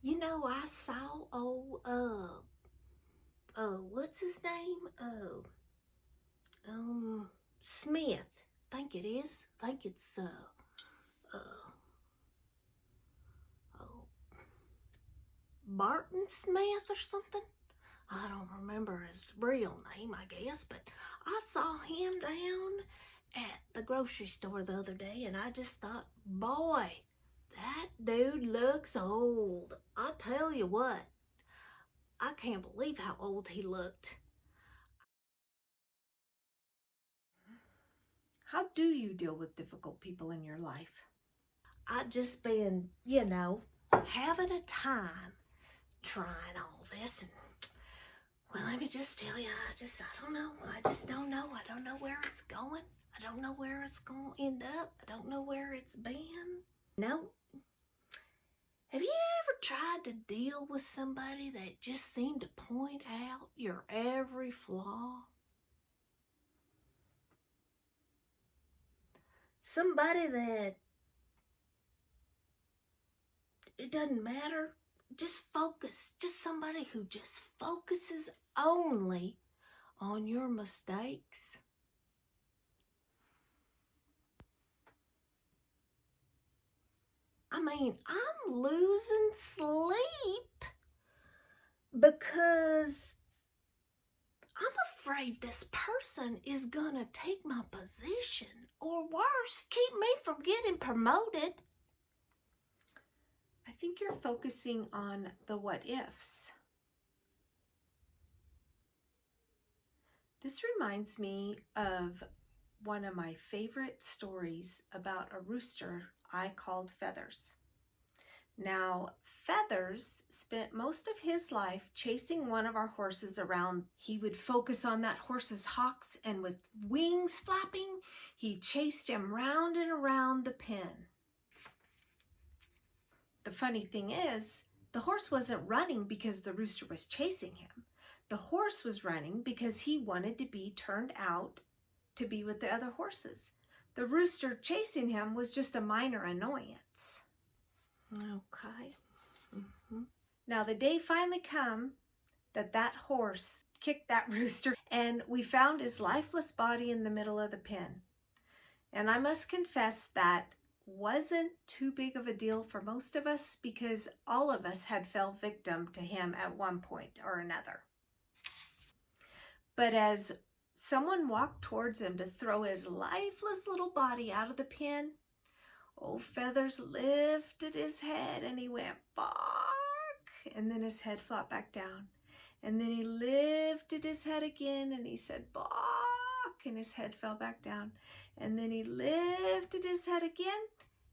I saw what's his name? Smith. Think it is. Think it's uh, oh, Barton Smith or something. I don't remember his real name, I guess, but I saw him down at the grocery store the other day, and I just thought, boy, that dude looks old. I tell you what, I can't believe how old he looked. How do you deal with difficult people in your life? I've just been, having a time trying all this. And, well, let me just tell you, I don't know. I just don't know. I don't know where it's going. I don't know where it's going to end up. I don't know where it's been. No. Have you ever tried to deal with somebody that just seemed to point out your every flaw? Somebody that it doesn't matter. Just focus. Just somebody who just focuses only on your mistakes. I mean, I'm losing sleep because I'm afraid this person is gonna take my position, or worse, keep me from getting promoted. I think you're focusing on the what ifs. This reminds me of one of my favorite stories about a rooster I called Feathers. Now, Feathers spent most of his life chasing one of our horses around. He would focus on that horse's hocks, and with wings flapping, he chased him round and around the pen. The funny thing is, the horse wasn't running because the rooster was chasing him. The horse was running because he wanted to be turned out to be with the other horses. The rooster chasing him was just a minor annoyance. Okay. Now the day finally come that horse kicked that rooster, and we found his lifeless body in the middle of the pen. And I must confess that wasn't too big of a deal for most of us, because all of us had fell victim to him at one point or another. But as someone walked towards him to throw his lifeless little body out of the pen, old Feathers lifted his head and he went, "Bark!" And then his head flopped back down. And then he lifted his head again and he said, "Bark!" And his head fell back down. And then he lifted his head again,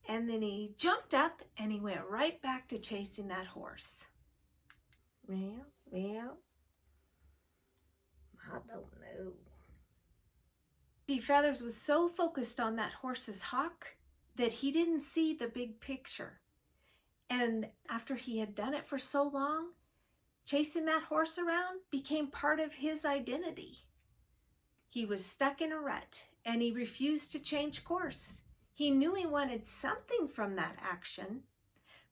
and then he jumped up and he went right back to chasing that horse. Well, I don't know. See, Feathers was so focused on that horse's hock that he didn't see the big picture. And after he had done it for so long, chasing that horse around became part of his identity. He was stuck in a rut and he refused to change course. He knew he wanted something from that action,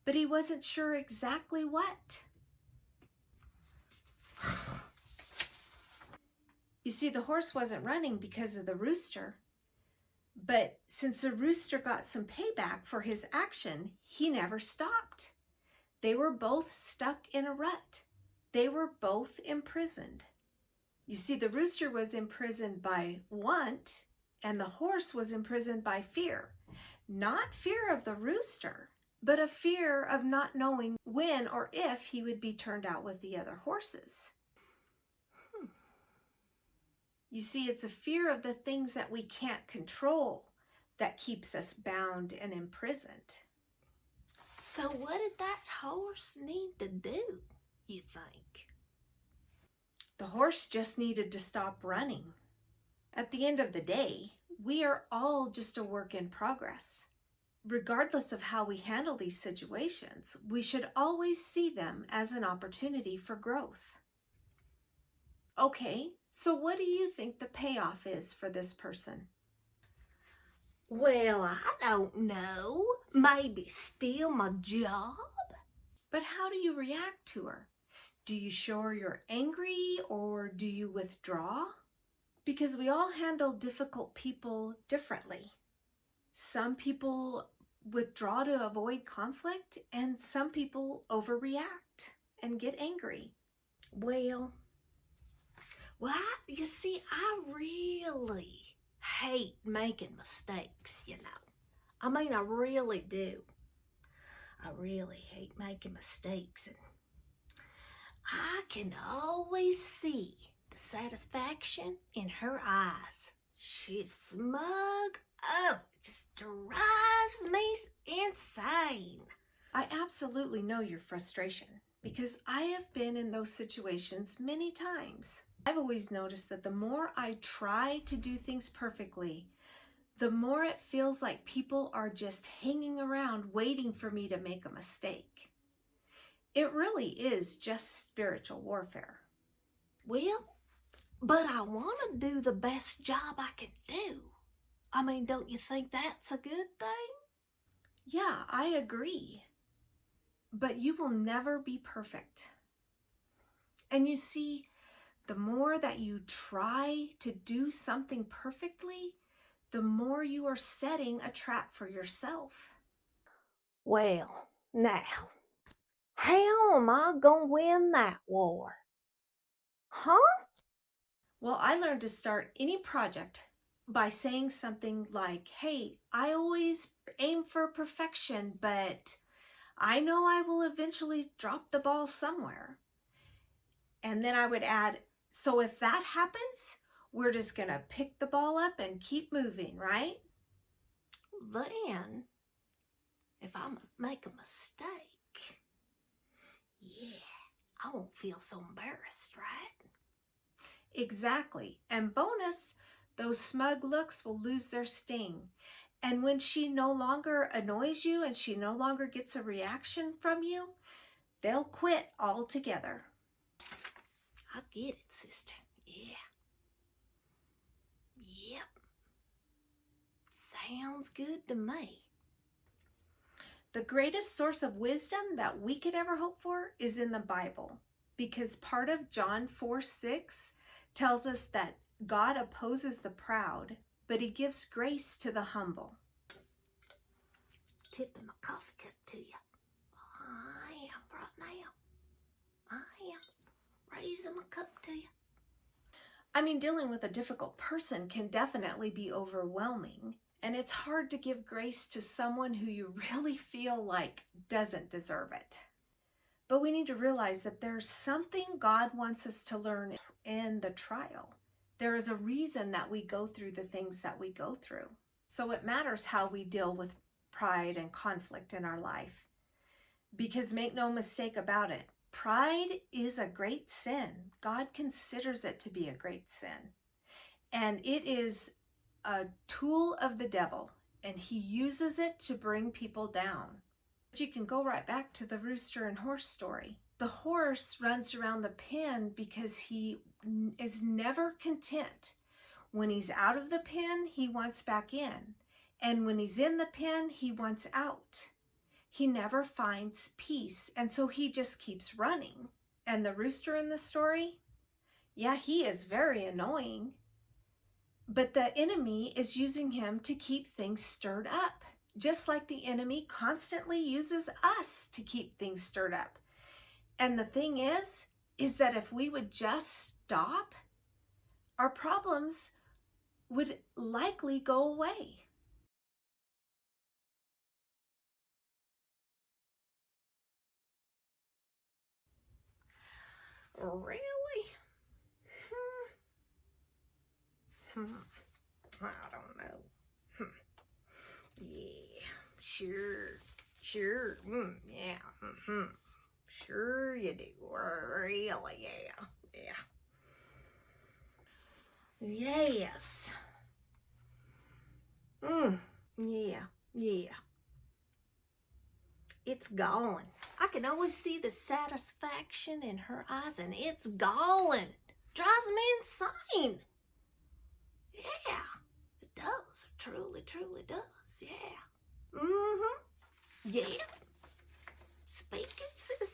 but he wasn't sure exactly what. You see, the horse wasn't running because of the rooster, but since the rooster got some payback for his action, he never stopped. They were both stuck in a rut. They were both imprisoned. You see, the rooster was imprisoned by want, and the horse was imprisoned by fear. Not fear of the rooster, but a fear of not knowing when or if he would be turned out with the other horses. You see, it's a fear of the things that we can't control that keeps us bound and imprisoned. So what did that horse need to do, you think? The horse just needed to stop running. At the end of the day, we are all just a work in progress. Regardless of how we handle these situations, we should always see them as an opportunity for growth. Okay, so what do you think the payoff is for this person? Well, I don't know. Maybe steal my job? But how do you react to her? Do you show her you're angry or do you withdraw? Because we all handle difficult people differently. Some people withdraw to avoid conflict, and some people overreact and get angry. Well, you see, I really hate making mistakes, I mean, I really do. I really hate making mistakes, and I can always see the satisfaction in her eyes. She's smug. Oh, it just drives me insane. I absolutely know your frustration because I have been in those situations many times. I've always noticed that the more I try to do things perfectly, the more it feels like people are just hanging around waiting for me to make a mistake. It really is just spiritual warfare. Well, but I want to do the best job I can do. I mean, don't you think that's a good thing? Yeah, I agree. But you will never be perfect. And you see, the more that you try to do something perfectly, the more you are setting a trap for yourself. Well, now, how am I going to win that war? Huh? Well, I learned to start any project by saying something like, hey, I always aim for perfection, but I know I will eventually drop the ball somewhere. And then I would add, so if that happens, we're just going to pick the ball up and keep moving, right? Then, if I make a mistake, I won't feel so embarrassed, right? Exactly. And bonus, those smug looks will lose their sting. And when she no longer annoys you and she no longer gets a reaction from you, they'll quit altogether. I get it, sister. Yeah. Yep. Sounds good to me. The greatest source of wisdom that we could ever hope for is in the Bible, because part of John 4:6 tells us that God opposes the proud, but he gives grace to the humble. Tipping my coffee cup to you. I am right now. I am raising my cup to you. I mean, dealing with a difficult person can definitely be overwhelming, and it's hard to give grace to someone who you really feel like doesn't deserve it. But we need to realize that there's something God wants us to learn in the trial. There is a reason that we go through the things that we go through. So it matters how we deal with pride and conflict in our life. Because make no mistake about it, pride is a great sin. God considers it to be a great sin. And it is a tool of the devil, and he uses it to bring people down. But you can go right back to the rooster and horse story. The horse runs around the pen because he is never content. When he's out of the pen, he wants back in. And when he's in the pen, he wants out. He never finds peace, and so he just keeps running. And the rooster in the story, yeah, he is very annoying, but the enemy is using him to keep things stirred up, just like the enemy constantly uses us to keep things stirred up. And the thing is that if we would just stop, our problems would likely go away. Really? I don't know. Yeah, sure. Yeah. Sure you do. Really, yeah. Yes. Yeah. It's gone. I can always see the satisfaction in her eyes, and it's gone. Drives me insane. Yeah, it does. It truly does. Yeah. Yeah. Speaking, sister.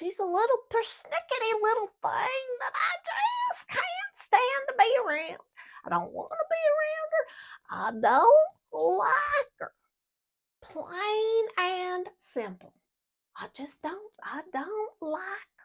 She's a little persnickety little thing that I just can't stand to be around. I don't want to be around her. I don't like her. Plain and simple. I don't like